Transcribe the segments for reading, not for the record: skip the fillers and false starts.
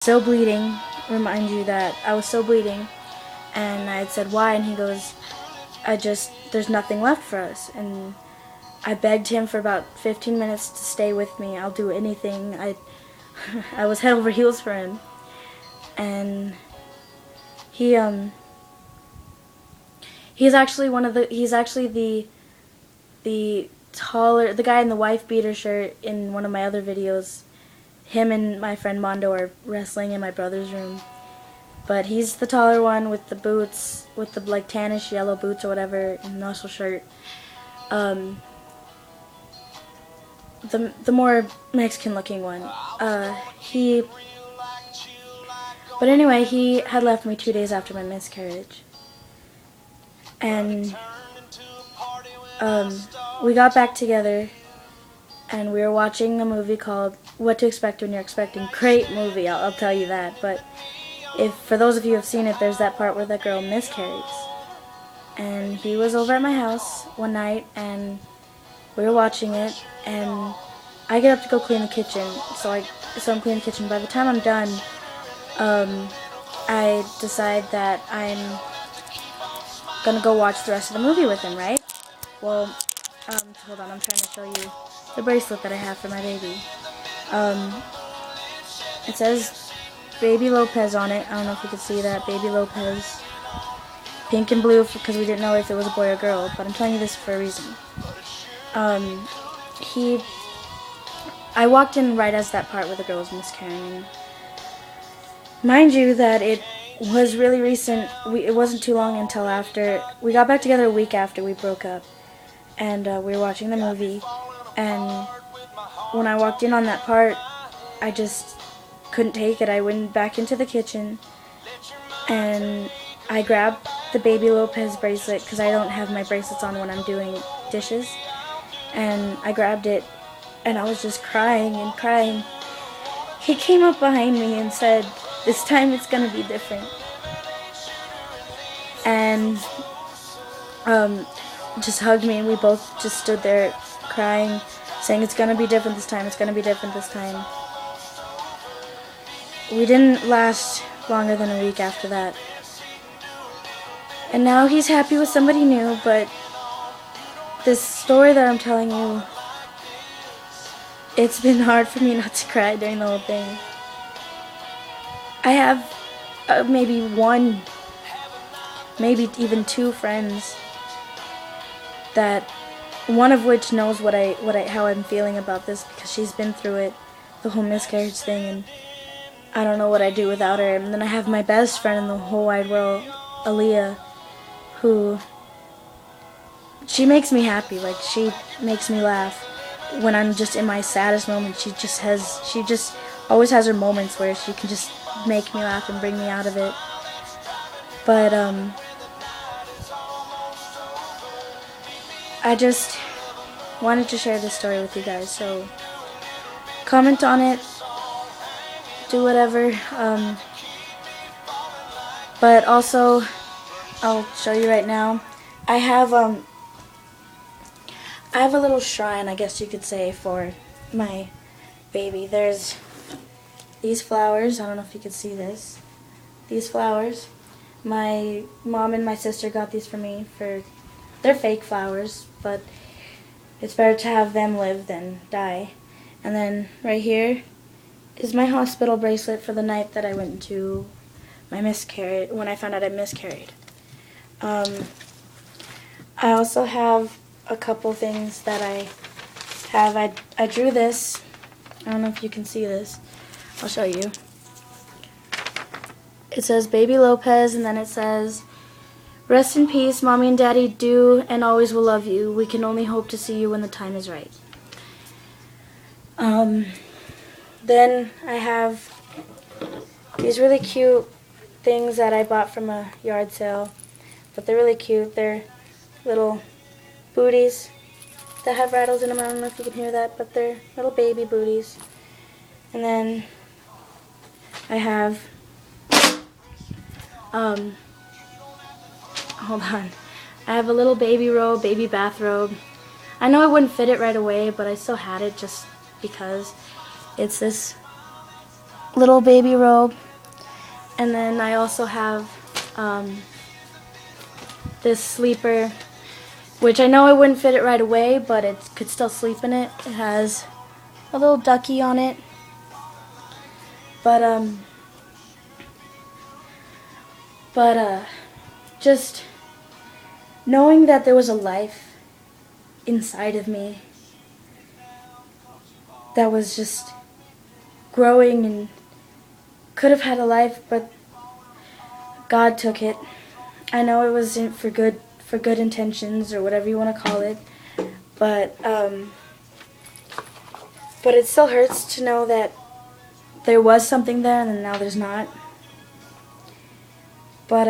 Still bleeding. Remind you that I was still bleeding. And I had said, why? And he goes, there's nothing left for us. And I begged him for about 15 minutes to stay with me. I'll do anything. I was head over heels for him. And he's actually the taller, the guy in the wife beater shirt in one of my other videos. Him and my friend Mondo are wrestling in my brother's room. But he's the taller one with the boots, with the like tannish yellow boots or whatever, and muscle shirt. The more Mexican looking one. But anyway, he had left me 2 days after my miscarriage. And we got back together, and we were watching a movie called What to Expect When You're Expecting. Great movie, I'll tell you that. But if for those of you who have seen it, there's that part where that girl miscarries. And he was over at my house one night, and we were watching it, and I get up to go clean the kitchen. So I'm cleaning the kitchen. By the time I'm done, I decide that I'm gonna go watch the rest of the movie with him, right? Well, hold on, I'm trying to show you the bracelet that I have for my baby. It says Baby Lopez on it. I don't know if you can see that. Baby Lopez. Pink and blue because we didn't know if it was a boy or girl, but I'm telling you this for a reason. I walked in right as that part where the girl was miscarrying. Mind you that it was really recent. It wasn't too long until after. We got back together a week after we broke up. And we were watching the movie. And when I walked in on that part, I just couldn't take it. I went back into the kitchen. And I grabbed the Baby Lopez bracelet because I don't have my bracelets on when I'm doing dishes. And I grabbed it. And I was just crying and crying. He came up behind me and said, "This time it's gonna be different." And just hugged me, and we both just stood there crying, saying it's gonna be different this time, it's gonna be different this time. We didn't last longer than a week after that. And now he's happy with somebody new, but this story that I'm telling you, it's been hard for me not to cry during the whole thing. I have maybe one, maybe even two friends that one of which knows how I'm feeling about this because she's been through it, the whole miscarriage thing, and I don't know what I'd do without her. And then I have my best friend in the whole wide world, Aaliyah, who she makes me happy. Like, she makes me laugh when I'm just in my saddest moment. She just always has her moments where she can just make me laugh and bring me out of it. But I just wanted to share this story with you guys, so comment on it, do whatever, but also I'll show you right now. I have a little shrine, I guess you could say, for my baby. There's these flowers. I don't know if you can see this. These flowers. My mom and my sister got these for me. They're fake flowers, but it's better to have them live than die. And then right here is my hospital bracelet for the night that I went to my miscarriage, when I found out I miscarried. I also have a couple things that I have. I drew this. I don't know if you can see this. I'll show you. It says Baby Lopez, and then it says, "Rest in peace, Mommy and Daddy do and always will love you. We can only hope to see you when the time is right." Then I have these really cute things that I bought from a yard sale, but they're really cute. They're little booties that have rattles in them. I don't know if you can hear that, but they're little baby booties. And then I have, hold on. I have a little baby robe, baby bathrobe. I know I wouldn't fit it right away, but I still had it just because it's this little baby robe. And then I also have this sleeper, which I know I wouldn't fit it right away, but it could still sleep in it. It has a little ducky on it. But just knowing that there was a life inside of me that was just growing and could have had a life, but God took it. I know it wasn't for good intentions or whatever you want to call it, but it still hurts to know that there was something there and then now there's not. But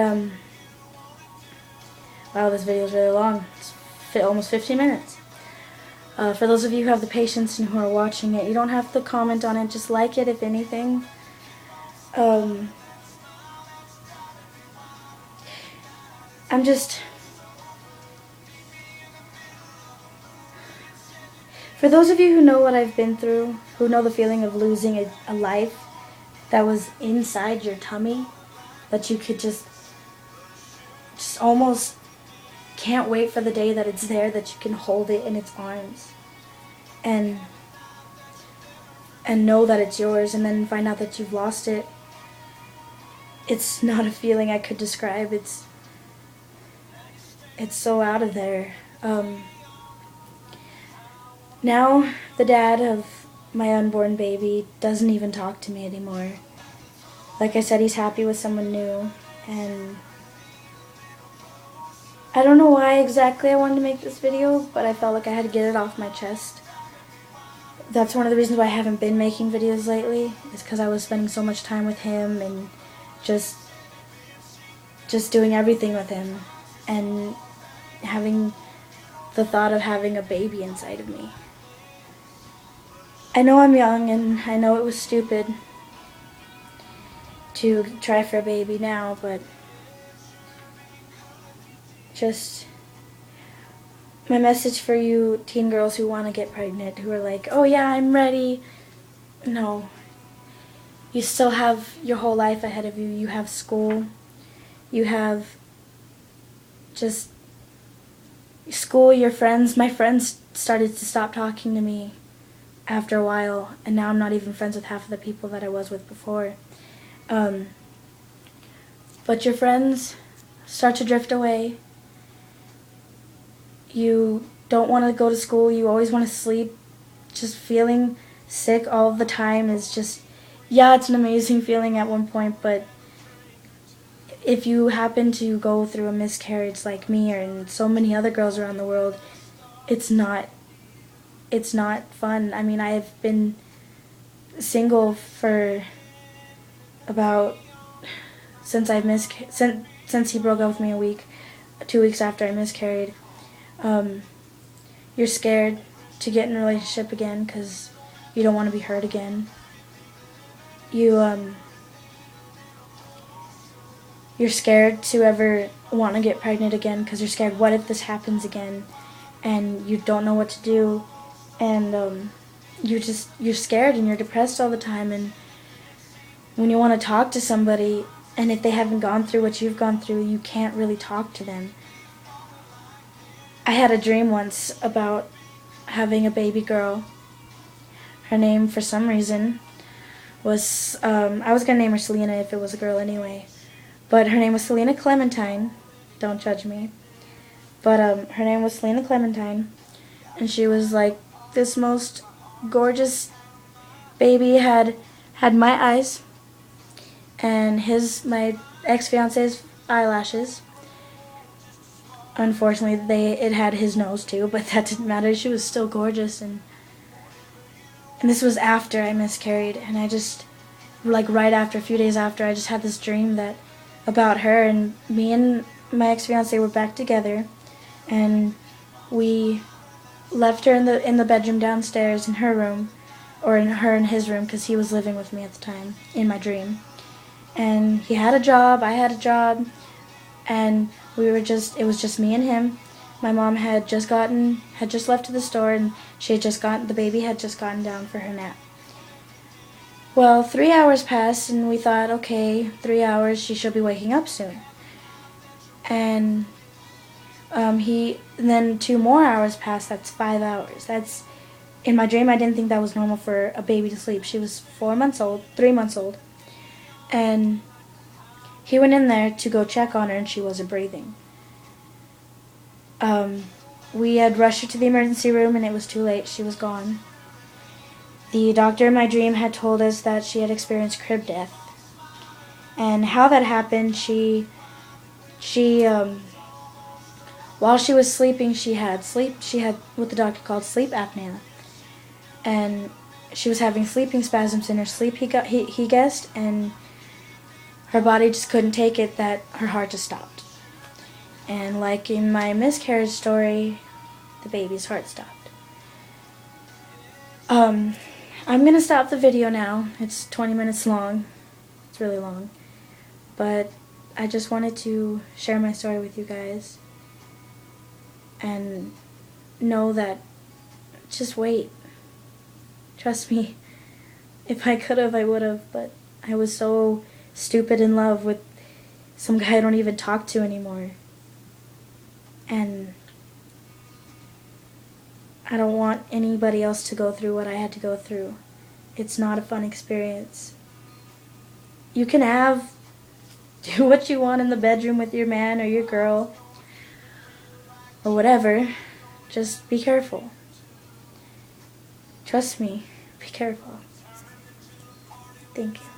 wow, this video is really long. It's almost 15 minutes. For those of you who have the patience and who are watching it, you don't have to comment on it. Just like it, if anything. I'm just... For those of you who know what I've been through, who know the feeling of losing a life that was inside your tummy, that you could just almost can't wait for the day that it's there, that you can hold it in its arms and know that it's yours, and then find out that you've lost it. It's not a feeling I could describe. It's so out of there. Now the dad of my unborn baby doesn't even talk to me anymore. Like I said, he's happy with someone new, and I don't know why exactly I wanted to make this video, but I felt like I had to get it off my chest. That's one of the reasons why I haven't been making videos lately, is because I was spending so much time with him and just doing everything with him and having the thought of having a baby inside of me. I know I'm young and I know it was stupid to try for a baby now, but just my message for you teen girls who want to get pregnant, who are like, oh yeah, I'm ready. No. You still have your whole life ahead of you. You have school. You have just school, your friends. My friends started to stop talking to me after a while, and now I'm not even friends with half of the people that I was with before. But your friends start to drift away. You don't want to go to school. You always want to sleep. Just feeling sick all the time is just, yeah, it's an amazing feeling at one point, but if you happen to go through a miscarriage like me and so many other girls around the world, it's not fun. I mean, I've been single for about since he broke up with me 2 weeks after I miscarried. You're scared to get in a relationship again because you don't want to be hurt again. You're scared to ever want to get pregnant again because you're scared, what if this happens again? And you don't know what to do, and you're scared and you're depressed all the time, and when you want to talk to somebody, and if they haven't gone through what you've gone through, you can't really talk to them. I had a dream once about having a baby girl. Her name, for some reason, was, I was going to name her Selena if it was a girl anyway. But her name was Selena Clementine. Don't judge me. But her name was Selena Clementine. And she was like this most gorgeous baby, had my eyes and my ex-fiance's eyelashes. Unfortunately, it had his nose too, but that didn't matter. She was still gorgeous, and this was after I miscarried, and I just, like right after, a few days after, I just had this dream about her, and me and my ex-fiance were back together, and we left her in the bedroom downstairs in her room, or in his room, because he was living with me at the time in my dream. And he had a job, I had a job, and it was just me and him. My mom had just left to the store, and the baby had just gotten down for her nap. Well, 3 hours passed, and we thought, okay, 3 hours, she should be waking up soon. And then 2 more hours passed. That's 5 hours. That's in my dream. I didn't think that was normal for a baby to sleep. She was 4 months old, 3 months old, and he went in there to go check on her, and she wasn't breathing. We had rushed her to the emergency room, and it was too late. She was gone. The doctor in my dream had told us that she had experienced crib death. And how that happened, while she was sleeping, she had what the doctor called sleep apnea. And she was having sleeping spasms in her sleep, he guessed, and her body just couldn't take it, that her heart just stopped. And like in my miscarriage story, the baby's heart stopped. I'm going to stop the video now. It's 20 minutes long. It's really long. But I just wanted to share my story with you guys. And know that, just wait. Trust me. If I could have, I would have. But I was so stupid in love with some guy I don't even talk to anymore. And I don't want anybody else to go through what I had to go through. It's not a fun experience. You can do what you want in the bedroom with your man or your girl or whatever. Just be careful. Trust me, be careful. Thank you.